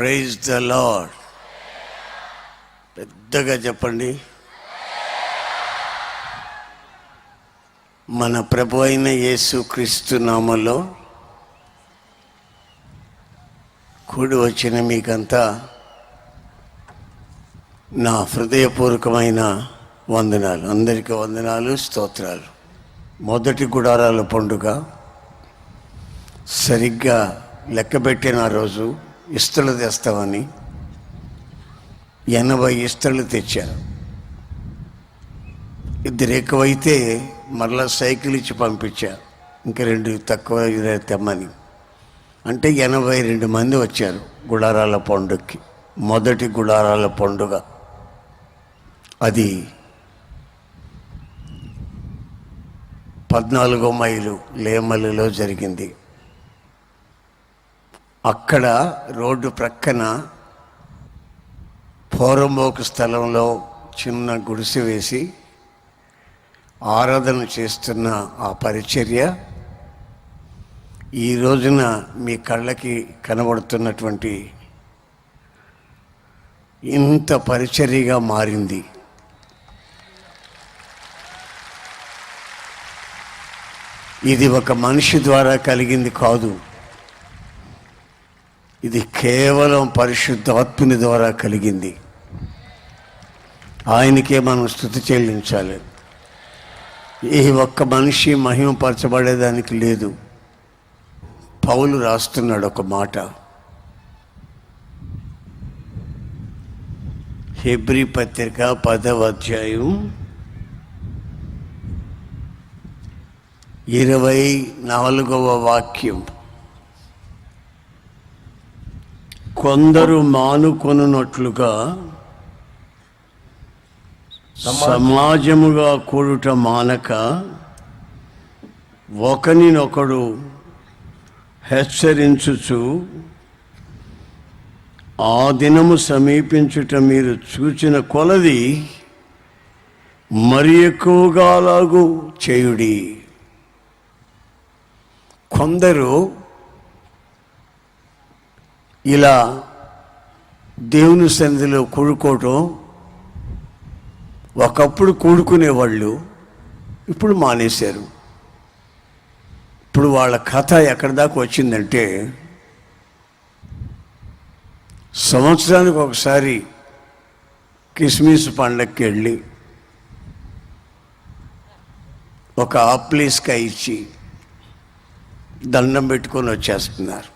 Praise the lord. పెద్దగా చెప్పండి. మన ప్రభు అయిన యేసుక్రీస్తు నామములో కూడి వచ్చిన మీకంతా నా హృదయపూర్వకమైన వందనాలు. అందరికీ వందనాలు, స్తోత్రాలు. మొదటి గుడారాల పండుగ సరిగ్గా లెక్కబెట్టిన రోజు ఇస్తలు తెస్తామని 80 ఇస్తలు తెచ్చారు. ఇద్దరు ఎక్కువైతే మరలా సైకిల్ ఇచ్చి పంపించారు, ఇంకా 2 తక్కువ తెమ్మని. అంటే 82 మంది వచ్చారు గుడారాల పండుగకి. మొదటి గుడారాల పండుగ అది 14వ మైలు లేమల్లిలో జరిగింది. అక్కడ రోడ్డు ప్రక్కన పోరంబోకు స్థలంలో చిన్న గుడిసె వేసి ఆరాధన చేస్తున్న ఆ పరిచర్య ఈ రోజున మీ కళ్ళకి కనబడుతున్నటువంటి ఇంత పరిచర్యగా మారింది. ఇది ఒక మనిషి ద్వారా కలిగింది కాదు, ఇది కేవలం పరిశుద్ధాత్ముని ద్వారా కలిగింది. ఆయనకే మనం స్తుతి చెల్లించాలి. ఈ ఒక్క మనిషి మహిమపరచబడేదానికి లేదు. పౌలు రాస్తున్నాడు ఒక మాట, హెబ్రీ పత్రిక 10వ అధ్యాయం 24వ వాక్యం. కొందరు మానుకొనున్నట్లుగా సమాజముగా కూడుట మానక ఒకనినొకడు హెచ్చరించుచు ఆ దినము సమీపించుట మీరు చూచిన కొలది మరి ఎక్కువగా అలాగూ చేయుడి. కొందరు ఇలా దేవుని సన్నిధిలో కూడుకోవటం, ఒకప్పుడు కూడుకునేవాళ్ళు ఇప్పుడు మానేశారు. ఇప్పుడు వాళ్ళ కథ ఎక్కడి దాకా వచ్చిందంటే, సంవత్సరానికి ఒకసారి క్రిస్మస్ పండగకి వెళ్ళి ఒక ఆప్లీస్కా ఇచ్చి దండం పెట్టుకొని వచ్చేస్తున్నారు.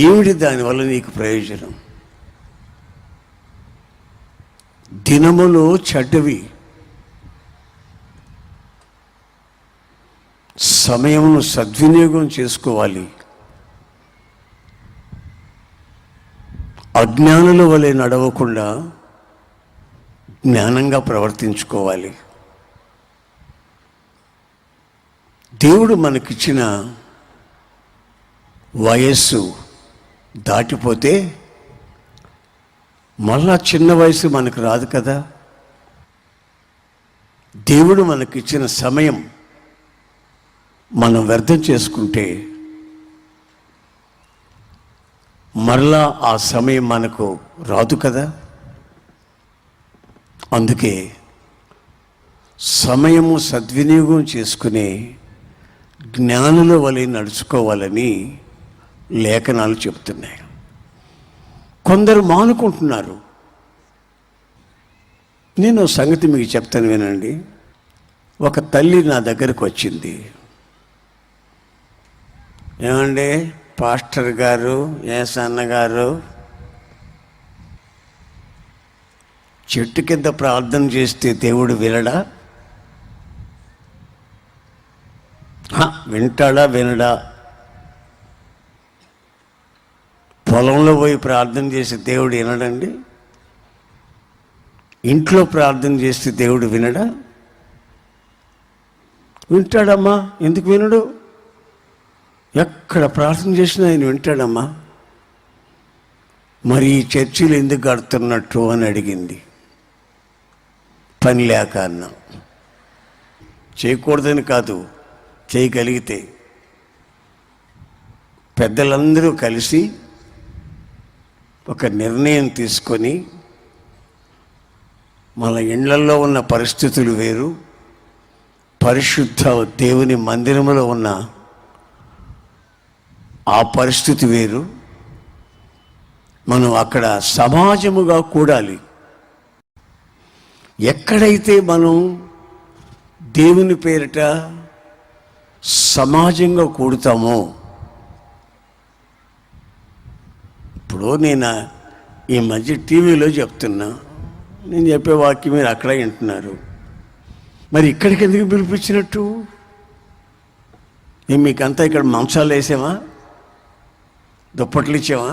ఏమిటి దానివల్ల నీకు ప్రయోజనం? దినములు చెడ్డవి, సమయమును సద్వినియోగం చేసుకోవాలి. అజ్ఞానుల వలె నడవకుండా జ్ఞానంగా ప్రవర్తించుకోవాలి. దేవుడు మనకిచ్చిన వయస్సు దాటిపోతే మళ్ళా చిన్న వయసు మనకు రాదు కదా. దేవుడు మనకిచ్చిన సమయం మనం వ్యర్థం చేసుకుంటే మరలా ఆ సమయం మనకు రాదు కదా. అందుకే సమయము సద్వినియోగం చేసుకునే జ్ఞానుల వలె నడుచుకోవాలని లేఖనాలు చెప్తున్నాయి. కొందరు మానుకుంటున్నారు. నేను సంగతి మీకు చెప్తాను వినండి. ఒక తల్లి నా దగ్గరకు వచ్చింది. ఏమండి పాస్టర్ గారు, ఏసన్న గారు, చెట్టు కింద ప్రార్థన చేస్తే దేవుడు వినడా? వింటాడా వినడా? పొలంలో పోయి ప్రార్థన చేసి దేవుడు వినడండి? ఇంట్లో ప్రార్థన చేస్తే దేవుడు వినడా? వింటాడమ్మా, ఎందుకు వినడు? ఎక్కడ ప్రార్థన చేసినా ఆయన వింటాడమ్మా. మరి ఈ చర్చిలు ఎందుకు కడుతున్నట్టు అని అడిగింది. పని లేక అన్నా. చేయకూడదని కాదు, చేయగలిగితే పెద్దలందరూ కలిసి ఒక నిర్ణయం తీసుకొని, మన ఇళ్లలో ఉన్న పరిస్థితులు వేరు, పరిశుద్ధ దేవుని మందిరంలో ఉన్న ఆ పరిస్థితి వేరు. మనం అక్కడ సమాజముగా కూడాలి. ఎక్కడైతే మనం దేవుని పేరిట సమాజంగా కూడుతామో, ఇప్పుడు నేను ఈ మధ్య టీవీలో చెప్తున్నా, నేను చెప్పే వాక్యం మీరు అక్కడ వింటున్నారు. మరి ఇక్కడికి ఎందుకు పిలిపించినట్టు? మీకంతా ఇక్కడ మంచాలు వేసామా, దుప్పట్లు ఇచ్చామా,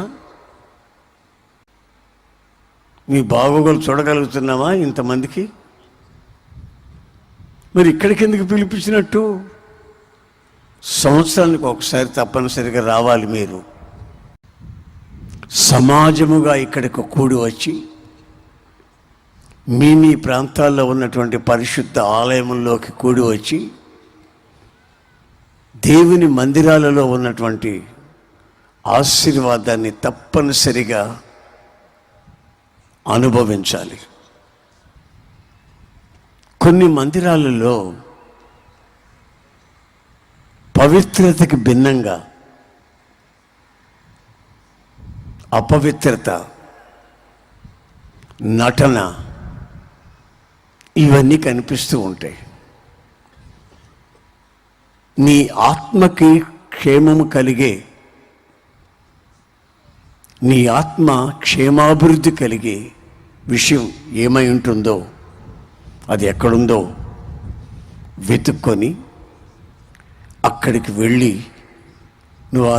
మీ బాగోగులు చూడగలుగుతున్నామా ఇంతమందికి? మరి ఇక్కడికి ఎందుకు పిలిపించినట్టు? సంవత్సరానికి ఒకసారి తప్పనిసరిగా రావాలి. మీరు సమాజముగా ఇక్కడికి కూడి వచ్చి మీ ప్రాంతాల్లో ఉన్నటువంటి పరిశుద్ధ ఆలయంలోకి కూడి వచ్చి దేవుని మందిరాలలో ఉన్నటువంటి ఆశీర్వాదాన్ని తప్పనిసరిగా అనుభవించాలి. కొన్ని మందిరాలలో పవిత్రతకి భిన్నంగా అపవిత్రత, నటన, ఇవన్నీ కనిపిస్తూ ఉంటాయి. నీ ఆత్మకి క్షేమము కలిగే, నీ ఆత్మ క్షేమాభివృద్ధి కలిగే విషయం ఏమై ఉంటుందో, అది ఎక్కడుందో వెతుక్కొని అక్కడికి వెళ్ళి నువ్వు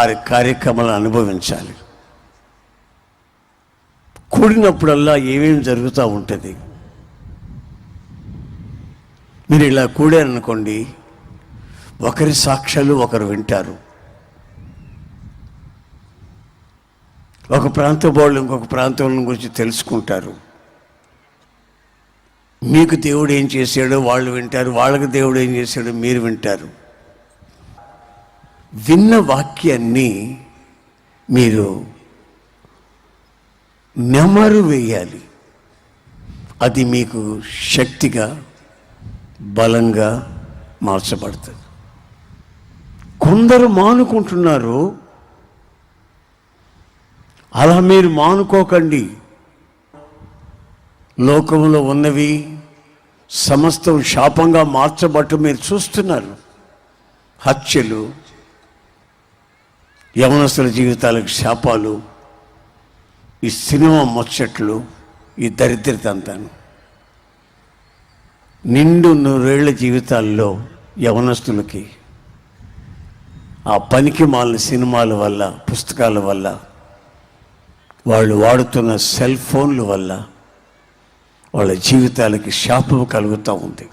ఆ కార్యక్రమాలు అనుభవించాలి. కూడినప్పుడల్లా ఏమేమి జరుగుతూ ఉంటుంది. మీరు ఇలా కూడారనుకోండి, ఒకరి సాక్ష్యాలు ఒకరు వింటారు. ఒక ప్రాంతం వాళ్ళు ఇంకొక ప్రాంతం గురించి తెలుసుకుంటారు. మీకు దేవుడు ఏం చేశాడో వాళ్ళు వింటారు, వాళ్ళకి దేవుడు ఏం చేశాడో మీరు వింటారు. విన్న వాక్యాన్ని మీరు నెమరు వేయాలి. అది మీకు శక్తిగా, బలంగా మార్చబడుతుంది. కొందరు మానుకుంటున్నారు. అలా మీరు మానుకోకండి. లోకంలో ఉన్నవి సమస్తం శాపంగా మార్చబట్టు మీరు చూస్తున్నారు. హత్యలు, యవనస్తుల జీవితాలకు శాపాలు, ఈ సినిమా ముచ్చట్లు, ఈ దరిద్రత అంతాను. నిండు 100 ఏళ్ల జీవితాల్లో యవనస్తులకి ఆ పనికి మాలిన సినిమాల వల్ల, పుస్తకాల వల్ల, వాళ్ళు వాడుతున్న సెల్ ఫోన్ల వల్ల వాళ్ళ జీవితాలకి శాపం కలుగుతూ ఉంది.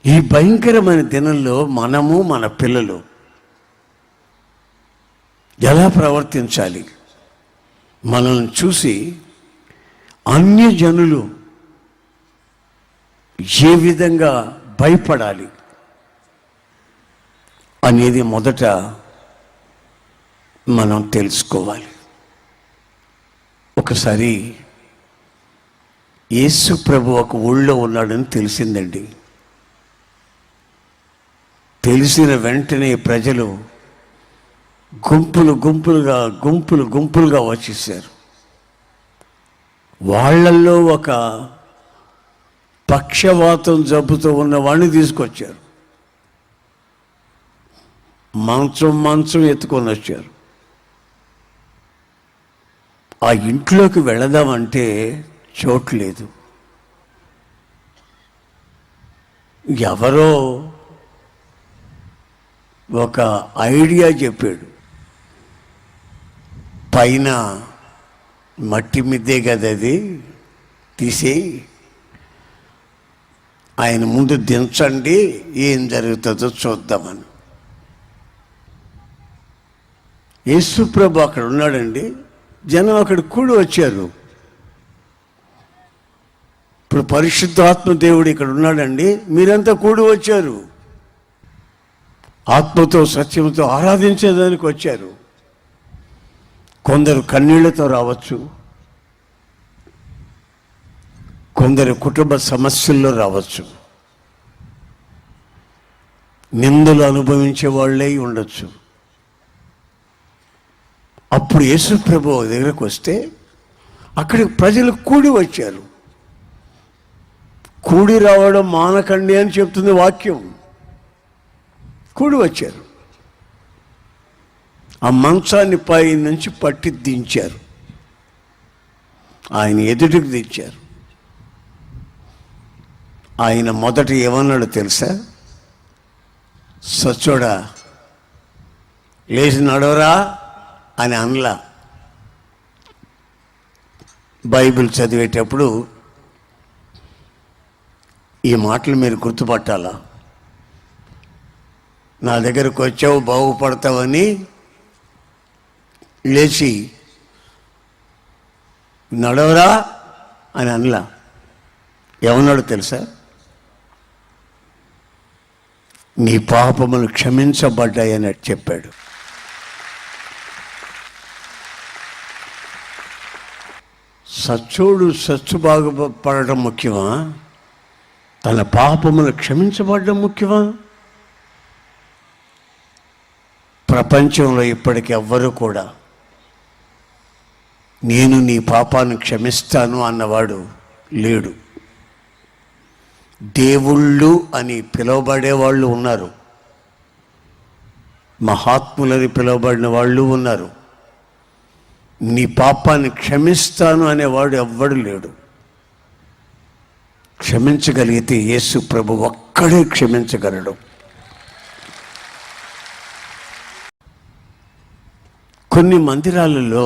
ఈ భయంకరమైన దినంలో మనము, మన పిల్లలు ఎలా ప్రవర్తించాలి? మనల్ని చూసి అన్యజనులు ఏ విధంగా భయపడాలి అనేది మొదట మనం తెలుసుకోవాలి. ఒకసారి యేసు ప్రభు ఒక ఊళ్ళో ఉన్నాడని తెలిసిందండి. తెలిసిన వెంటనే ప్రజలు గుంపులుగా వచ్చేసారు. వాళ్ళల్లో ఒక పక్షవాతం జబ్బుతో ఉన్న వాడిని తీసుకొచ్చారు. మంచం ఎత్తుకొని వచ్చారు. ఆ ఇంట్లోకి వెళదామంటే చోటు లేదు. ఎవరో ఒక ఐడియా చెప్పాడు. పైన మట్టి మిద్దే కదా, అది తీసేయి, ఆయన ముందు దించండి, ఏం జరుగుతుందో చూద్దామని. యేసుప్రభు అక్కడ ఉన్నాడండి. జనం అక్కడ కూడి వచ్చారు. ఇప్పుడు పరిశుద్ధాత్మ దేవుడు ఇక్కడ ఉన్నాడండి, మీరంతా కూడి వచ్చారు. ఆత్మతో సత్యంతో ఆరాధించేదానికి వచ్చారు. కొందరు కన్నీళ్లతో రావచ్చు, కొందరు కుటుంబ సమస్యల్లో రావచ్చు, నిందలు అనుభవించే వాళ్ళే ఉండొచ్చు. అప్పుడు యేసు ప్రభువు దగ్గరకు వస్తే అక్కడికి ప్రజలు కూడి వచ్చారు. కూడి రావడం మానకండి అని చెప్తుంది వాక్యం. కూడి వచ్చారు. ఆ మంచాన్ని పై నుంచి పట్టి దించారు, ఆయన ఎదుటికి దించారు. ఆయన మొదట ఏమన్నాడు తెలుసా? సచ్చోడా లేచి నడవరా అని అనలా. బైబిల్ చదివేటప్పుడు ఈ మాటలు మీరు గుర్తుపట్టాలా. నా దగ్గరకు వచ్చావు బాగుపడతావని లేచి నడవరా అని అనలా. ఏమన్నాడు తెలుసా? నీ పాపములు క్షమించబడ్డాయని చెప్పాడు. సచ్చోడు సచ్చు బాగుపడటం ముఖ్యమా, తన పాపములు క్షమించబడడం ముఖ్యమా? ప్రపంచంలో ఇప్పటికి ఎవ్వరూ కూడా నేను నీ పాపాన్ని క్షమిస్తాను అన్నవాడు లేడు. దేవుళ్ళు అని పిలువబడే వాళ్ళు ఉన్నారు, మహాత్ములని పిలువబడిన వాళ్ళు ఉన్నారు. నీ పాపాన్ని క్షమిస్తాను అనేవాడు ఎవ్వడు లేడు. క్షమించగలిగితే యేసు ప్రభు ఒక్కడే క్షమించగలడు. కొన్ని మందిరాలలో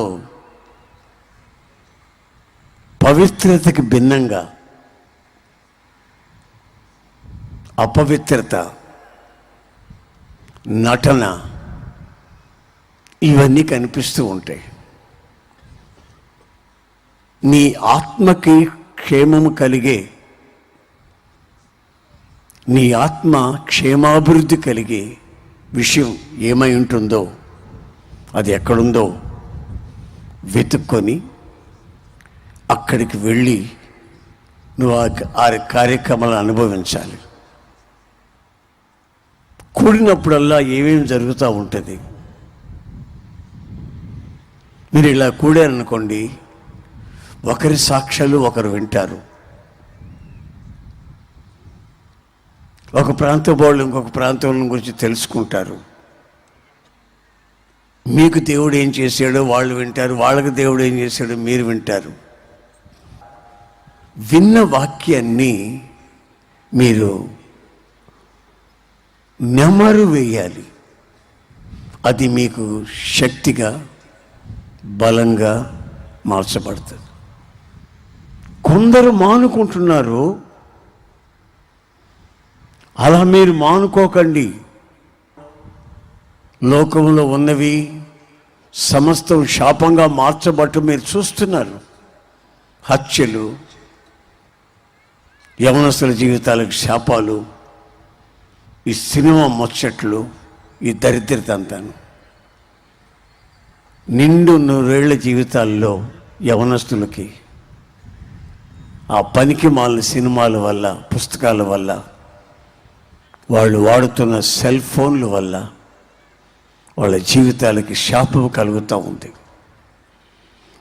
పవిత్రతకి భిన్నంగా అపవిత్రత, నటన ఇవన్నీ కనిపిస్తూ ఉంటాయి. నీ ఆత్మకి క్షేమము కలిగే, నీ ఆత్మ క్షేమాభివృద్ధి కలిగే విషయం ఏమై ఉంటుందో, అది ఎక్కడుందో వెతుక్కొని అక్కడికి వెళ్ళి నువ్వు ఆ కార్యక్రమాలు అనుభవించాలి. కూడినప్పుడల్లా ఏమేమి జరుగుతూ ఉంటుంది. మీరు ఇలా కూడారనుకోండి, ఒకరి సాక్ష్యాలు ఒకరు వింటారు. ఒక ప్రాంతం వాళ్ళు ఇంకొక ప్రాంతం గురించి తెలుసుకుంటారు. మీకు దేవుడు ఏం చేశాడో వాళ్ళు వింటారు, వాళ్ళకి దేవుడు ఏం చేశాడో మీరు వింటారు. విన్న వాక్యాన్ని మీరు నెమరు వేయాలి. అది మీకు శక్తిగా, బలంగా మార్చబడుతుంది. కొందరు మానుకుంటున్నారు, అలా మీరు మానుకోకండి. లోకంలో ఉన్నవి సమస్తం శాపంగా మార్చబట్టు మీరు చూస్తున్నారు. హత్యలు, యవనస్తుల జీవితాలకు శాపాలు, ఈ సినిమా ముచ్చట్లు, ఈ దరిద్రత అంతాను. నిండు 100 ఏళ్ల జీవితాల్లో యవనస్తులకి ఆ పనికి మాలిన సినిమాల వల్ల, పుస్తకాల వల్ల, వాళ్ళు వాడుతున్న సెల్ ఫోన్ల వల్ల వాళ్ళ జీవితాలకి శాపం కలుగుతూ ఉంది.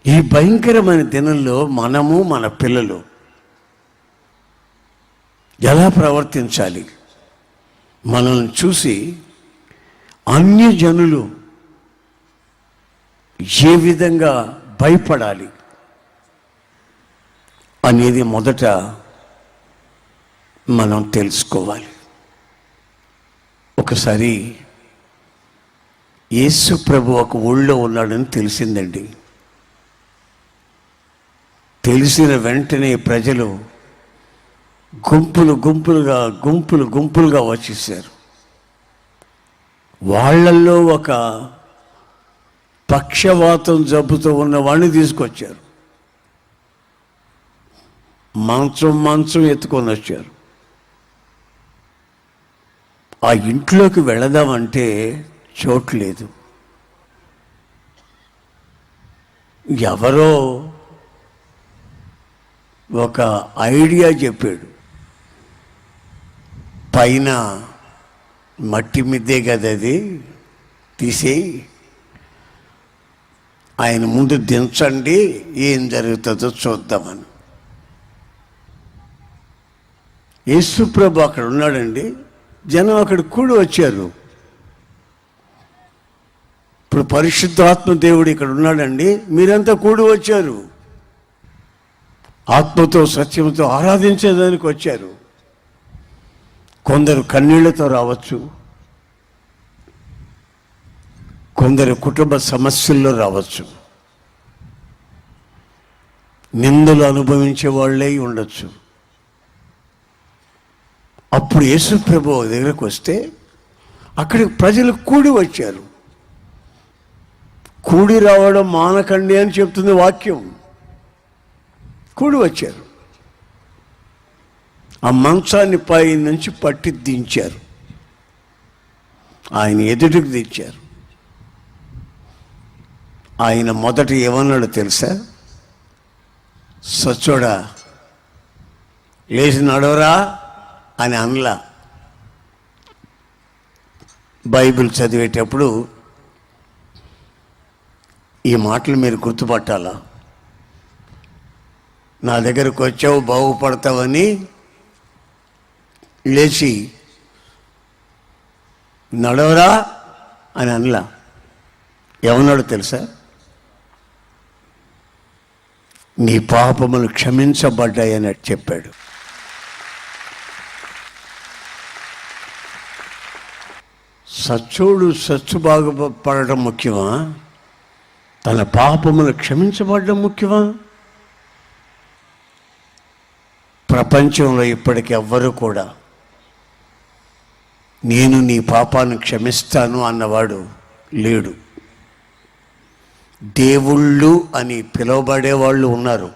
ఈ భయంకరమైన దినంలో మనము, మన పిల్లలు ఎలా ప్రవర్తించాలి? మనల్ని చూసి అన్యజనులు ఏ విధంగా భయపడాలి అనేది మొదట మనం తెలుసుకోవాలి. ఒకసారి యేసు ప్రభు ఒక ఊళ్ళో ఉన్నాడని తెలిసిందండి. తెలిసిన వెంటనే ప్రజలు గుంపులుగా వచ్చేసారు. వాళ్ళల్లో ఒక పక్షవాతం జబ్బుతో ఉన్న వాడిని తీసుకొచ్చారు. మంచం ఎత్తుకొని వచ్చారు. ఆ ఇంట్లోకి వెళదామంటే చోటు లేదు. ఎవరో ఒక ఐడియా చెప్పాడు, పైన మట్టి మిద్దే కదా అది, తీసేయి, ఆయన ముందు దించండి, ఏం జరుగుతుందో చూద్దామని. యేసుప్రభు అక్కడ ఉన్నాడండి, జనం అక్కడ కూడి వచ్చారు. ఇప్పుడు పరిశుద్ధాత్మ దేవుడు ఇక్కడ ఉన్నాడండి, మీరంతా కూడి వచ్చారు, ఆత్మతో సత్యంతో ఆరాధించేదానికి వచ్చారు. కొందరు కన్నీళ్లతో రావచ్చు, కొందరు కుటుంబ సమస్యల్లో రావచ్చు, నిందలు అనుభవించే వాళ్ళే ఉండొచ్చు. అప్పుడు యేసు ప్రభువు దగ్గరకు వస్తే అక్కడికి ప్రజలు కూడి వచ్చారు. కూడి రావడం మానకండి అని చెప్తుంది వాక్యం. కూడి వచ్చారు, ఆ మంచాన్ని పై నుంచి పట్టి దించారు, ఆయన ఎదుటికి దించారు. ఆయన మొదట ఏమన్నాడు తెలుసా? సచ్చోడా లేచి నడవరా అని అనలా. బైబిల్ చదివేటప్పుడు ఈ మాటలు మీరు గుర్తుపట్టాలా. నా దగ్గరకు వచ్చావు బాగుపడతావని లేచి నడవరా అని అనలా. ఏమన్నాడు తెలుసా? నీ పాపములు క్షమించబడ్డాయని చెప్పాడు. సచ్చోడు సచ్చు బాగుపడటం ముఖ్యమా, తన పాపములు క్షమించబడడం ముఖ్యమా? ప్రపంచంలో ఇప్పటికి ఎవ్వరూ కూడా నేను నీ పాపాన్ని క్షమిస్తాను అన్నవాడు లేడు. దేవుళ్ళు అని పిలువబడే వాళ్ళు ఉన్నారు,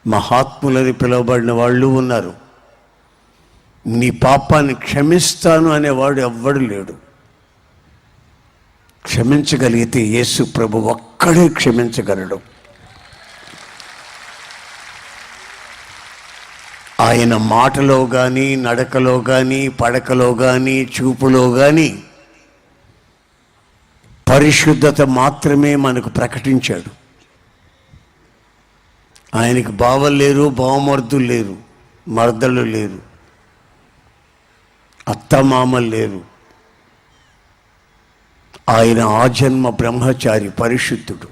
మహాత్ములని పిలువబడిన వాళ్ళు ఉన్నారు. నీ పాపాన్ని క్షమిస్తాను అనేవాడు ఎవ్వడు లేడు. క్షమించగలిగితే యేసు ప్రభు ఒక్కడే క్షమించగలడు. ఆయన మాటలో కానీ, నడకలో కానీ, పడకలో కానీ, చూపులో కానీ పరిశుద్ధత మాత్రమే మనకు ప్రకటించాడు. ఆయనకి బావలు లేరు, బావమర్దులు లేరు, మర్దలు లేరు, అత్తమామలు లేరు. ఆయన ఆజన్మ బ్రహ్మచారి, పరిశుద్ధుడు.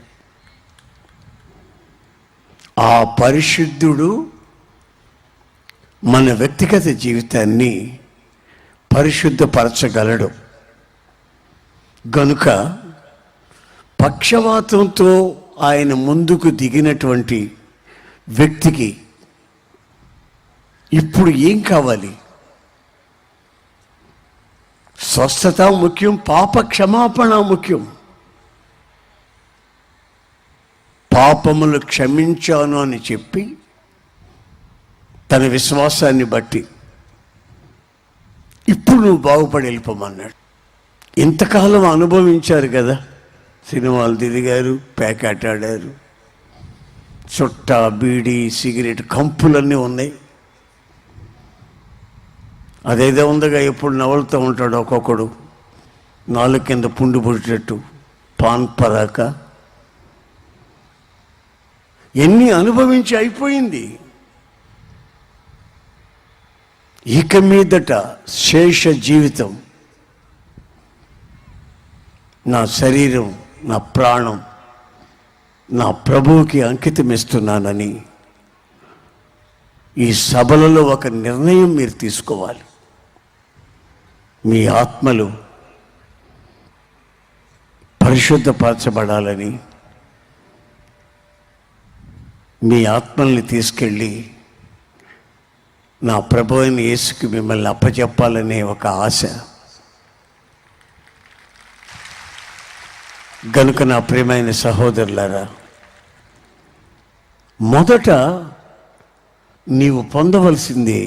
ఆ పరిశుద్ధుడు మన వ్యక్తిగత జీవితాన్ని పరిశుద్ధపరచగలడు. గనుక పక్షవాతంతో ఆయన ముందుకు దిగినటువంటి వ్యక్తికి ఇప్పుడు ఏం కావాలి? స్వస్థత ముఖ్యం, పాప క్షమాపణ ముఖ్యం. పాపములు క్షమించాను అని చెప్పి తన విశ్వాసాన్ని బట్టి ఇప్పుడు నువ్వు బాగుపడి వెళ్ళిపోమన్నాడు. ఇంతకాలం అనుభవించారు కదా, సినిమాలు తిరిగారు, ప్యాకెట్ ఆడారు, చుట్ట, బీడీ, సిగరెట్ కంపులన్నీ ఉన్నాయి. అదేదో ఉందిగా, ఎప్పుడు నవ్వులుతూ ఉంటాడు ఒక్కొక్కడు, నాలుగు కింద పుండు పుట్టేట్టు, పాన్ పరాక, ఎన్ని అనుభవించి అయిపోయింది. ఇక మీదట శేష జీవితం నా శరీరం, నా ప్రాణం నా ప్రభువుకి అంకితం ఇస్తున్నానని ఈ సభలలో ఒక నిర్ణయం మీరు తీసుకోవాలి. మీ ఆత్మలు పరిశుద్ధపరచబడాలని, మీ ఆత్మల్ని తీసుకెళ్ళి నా ప్రభు అయిన యేసుకి మిమ్మల్ని అప్పచెప్పాలనే ఒక ఆశ. గనుక నా ప్రియమైన సహోదరులారా, మొదట నీవు పొందవలసింది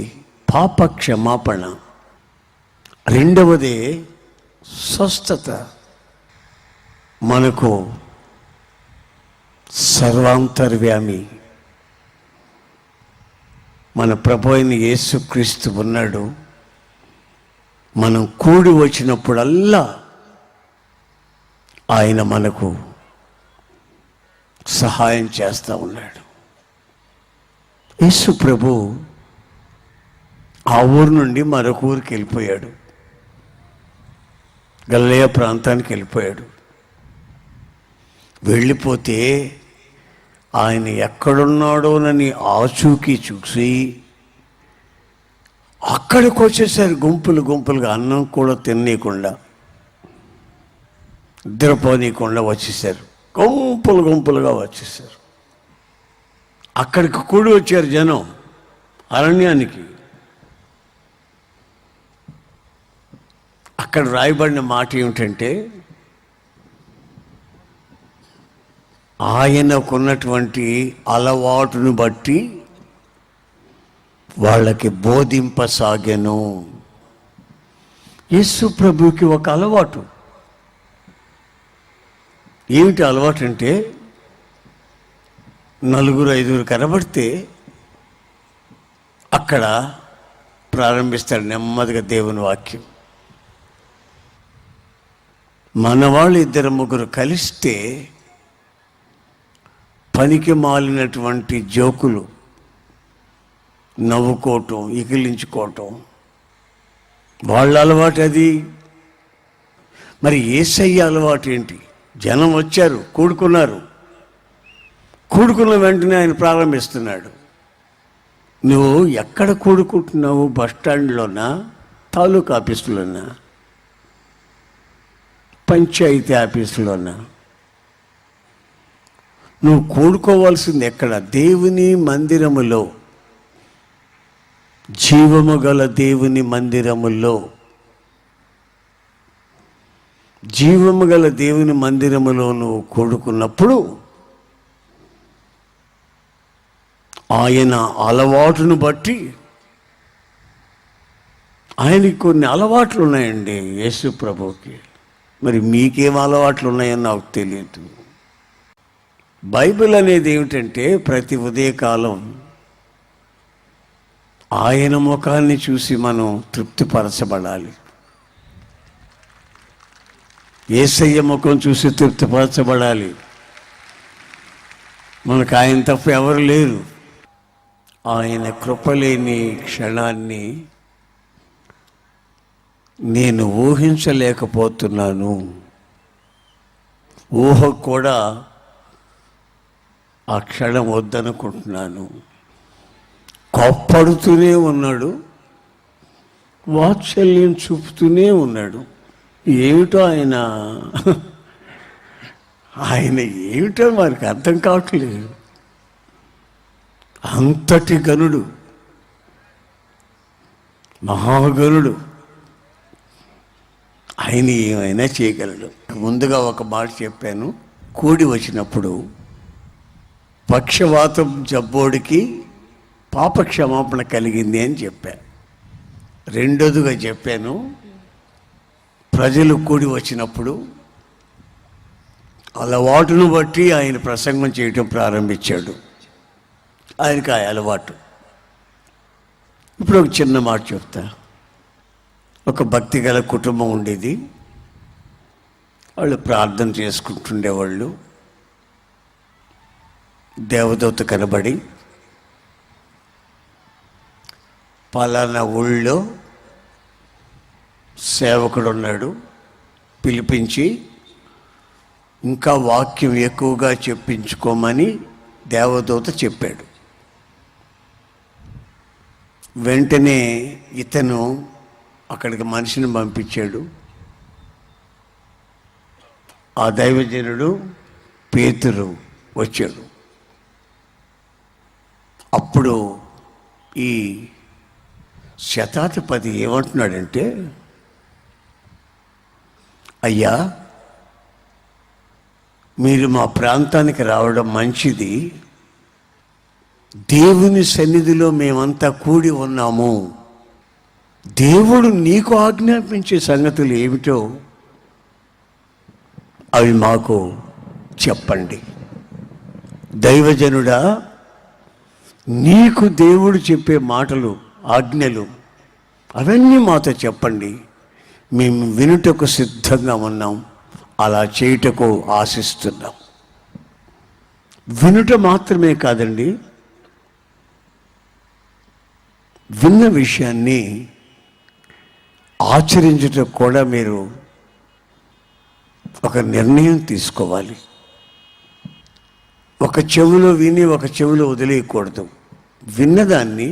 పాప క్షమాపణ. రెండవది స్వస్థత. మనకు సర్వాంతర్యామి మన ప్రభు అయిన యేసుక్రీస్తు ఉన్నాడు. మనం కూడి వచ్చినప్పుడల్లా ఆయన మనకు సహాయం చేస్తూ ఉన్నాడు. యేసు ప్రభు ఆ ఊరు నుండి మరొక ఊరికి వెళ్ళిపోయాడు. గలిలయ ప్రాంతానికి వెళ్ళిపోయాడు. వెళ్ళిపోతే ఆయన ఎక్కడున్నాడోనని ఆచూకీ చూసి అక్కడికి వచ్చేసారు. గుంపులు గుంపులుగా, అన్నం కూడా తిననీయకుండా, నిద్రపోనీయకుండా వచ్చేసారు. గుంపులు గుంపులుగా వచ్చేసారు. అక్కడికి కూడి వచ్చారు జనం అరణ్యానికి. అక్కడ రాయబడిన మాట ఏమిటంటే, ఆయనకున్నటువంటి అలవాటును బట్టి వాళ్ళకి బోధింపసాగెను. యేసు ప్రభువుకి ఒక అలవాటు. ఏమిటి అలవాటు అంటే, నలుగురు ఐదుగురు కనబడితే అక్కడ ప్రారంభిస్తాడు నెమ్మదిగా దేవుని వాక్యం. మన వాళ్ళు ఇద్దరు ముగ్గురు కలిస్తే పనికి మాలినటువంటి జోకులు నవ్వుకోవటం, ఇకిలించుకోవటం వాళ్ళ అలవాటు అది. మరి యేసయ్య అలవాటు ఏంటి? జనం వచ్చారు, కూడుకున్నారు. కూడుకున్న వెంటనే ఆయన ప్రారంభిస్తున్నాడు. నువ్వు ఎక్కడ కూడుకుంటున్నావు? బస్ స్టాండ్లోనా, తాలూకా ఆఫీసులోనా, పంచాయతీ ఆఫీసులోనా? నువ్వు కూడుకోవాల్సింది ఎక్కడ? దేవుని మందిరములో, జీవము గల దేవుని మందిరములో. జీవము గల దేవుని మందిరములో నువ్వు కూడుకున్నప్పుడు ఆయన అలవాటును బట్టి, ఆయనకి కొన్ని అలవాట్లు ఉన్నాయండి యేసు ప్రభువుకి. మరి మీకేం అలవాట్లు ఉన్నాయని నాకు తెలియదు. బైబిల్ అనేది ఏమిటంటే, ప్రతి ఉదయకాలం ఆయన ముఖాన్ని చూసి మనం తృప్తిపరచబడాలి. యేసయ్య ముఖం చూసి తృప్తిపరచబడాలి. మనకు ఆయన తప్ప ఎవరు లేరు. ఆయన కృపలేని క్షణాన్ని నేను ఊహించలేకపోతున్నాను. ఊహ కూడా ఆ క్షణం వద్దనుకుంటున్నాను. కోప్పడుతూనే ఉన్నాడు, వాత్సల్యం చూపుతూనే ఉన్నాడు. ఏమిటో ఆయన ఏమిటో మనకు అర్థం కావట్లేదు. అంతటి గనుడు, మహాగనుడు. ఆయన ఏమైనా చేయగలడు. ముందుగా ఒక మాట చెప్పాను. కూడి వచ్చినప్పుడు పక్షవాతం జబ్బోడికి పాపక్షమాపణ కలిగింది అని చెప్పాను. రెండోదిగా చెప్పాను, ప్రజలు కూడి వచ్చినప్పుడు అలవాటును బట్టి ఆయన ప్రసంగం చేయటం ప్రారంభించాడు. ఆయనకి ఆ అలవాటు. ఇప్పుడు ఒక చిన్న మాట చెప్తా. ఒక భక్తి గల కుటుంబం ఉండేది. వాళ్ళు ప్రార్థన చేసుకుంటుండేవాళ్ళు. దేవదూత కనబడి, పలానా ఊళ్ళో సేవకుడు ఉన్నాడు, పిలిపించి ఇంకా వాక్యం ఎక్కువగా చెప్పించుకోమని దేవదూత చెప్పాడు. వెంటనే ఇతను అక్కడికి మనిషిని పంపించాడు. ఆ దైవజనుడు పేతురు వచ్చాడు. అప్పుడు ఈ శతాధిపతి ఏమంటున్నాడంటే, అయ్యా, మీరు మా ప్రాంతానికి రావడం మంచిది. దేవుని సన్నిధిలో మేమంతా కూడి ఉన్నాము. దేవుడు నీకు ఆజ్ఞాపించే సంగతులు ఏమిటో అవి మాకు చెప్పండి. దైవజనుడా, నీకు దేవుడు చెప్పే మాటలు, ఆజ్ఞలు అవన్నీ మాతో చెప్పండి. మేము వినుటకు సిద్ధంగా ఉన్నాం, అలా చేయుటకు ఆశిస్తున్నాం. వినుట మాత్రమే కాదండి, విన్న విషయాన్ని ఆచరించుటకు కూడా మీరు ఒక నిర్ణయం తీసుకోవాలి. ఒక చెవిలో విని ఒక చెవిలో వదిలేయకూడదు. విన్నదాన్ని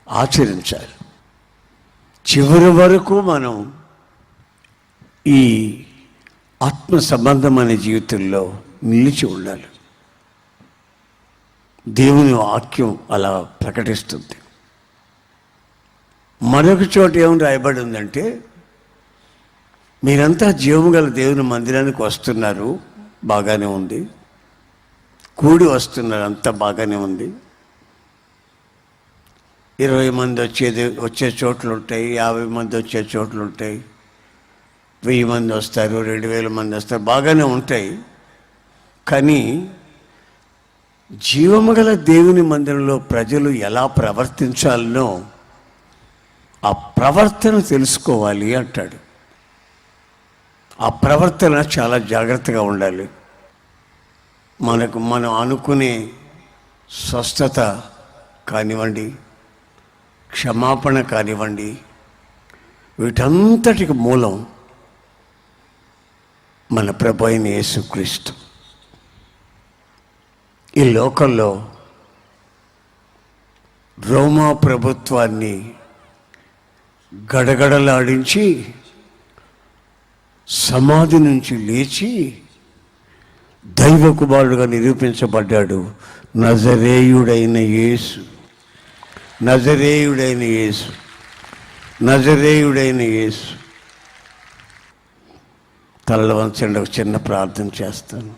ఆచరించాలి. చివరి వరకు మనం ఈ ఆత్మ సంబంధమైన జీవితంలో నిలిచి ఉండాలి. దేవుని వాక్యం అలా ప్రకటిస్తుంది. మరొక చోట ఏమి రాయబడి ఉందంటే, మీరంతా జీవము గల దేవుని మందిరానికి వస్తున్నారు, బాగానే ఉంది. కూడి వస్తున్నారు, అంతా బాగానే ఉంది. 20 మంది వచ్చే చోట్లు ఉంటాయి, 50 మంది వచ్చే చోట్లు ఉంటాయి, 1000 మంది వస్తారు, 2000 మంది వస్తారు, బాగానే ఉంటాయి. కానీ జీవము గల దేవుని మందిరంలో ప్రజలు ఎలా ప్రవర్తించాలనో ఆ ప్రవర్తన తెలుసుకోవాలి అంటాడు. ఆ ప్రవర్తన చాలా జాగ్రత్తగా ఉండాలి. మనం అనుకునే స్వస్థత కానివ్వండి, క్షమాపణ కానివ్వండి, వీటంతటికి మూలం మన ప్రభు అయిన యేసుక్రీస్తు. ఈ లోకంలో రోమా ప్రభుత్వాన్ని గడగడలాడించి సమాధి నుంచి లేచి దైవ కుమారుడుగా నిరూపించబడ్డాడు నజరేయుడైన యేసు. నజరేయుడైన యేసు, నజరేయుడైన యేసు. తలలు వంచండి, ఒక చిన్న ప్రార్థన చేస్తాను.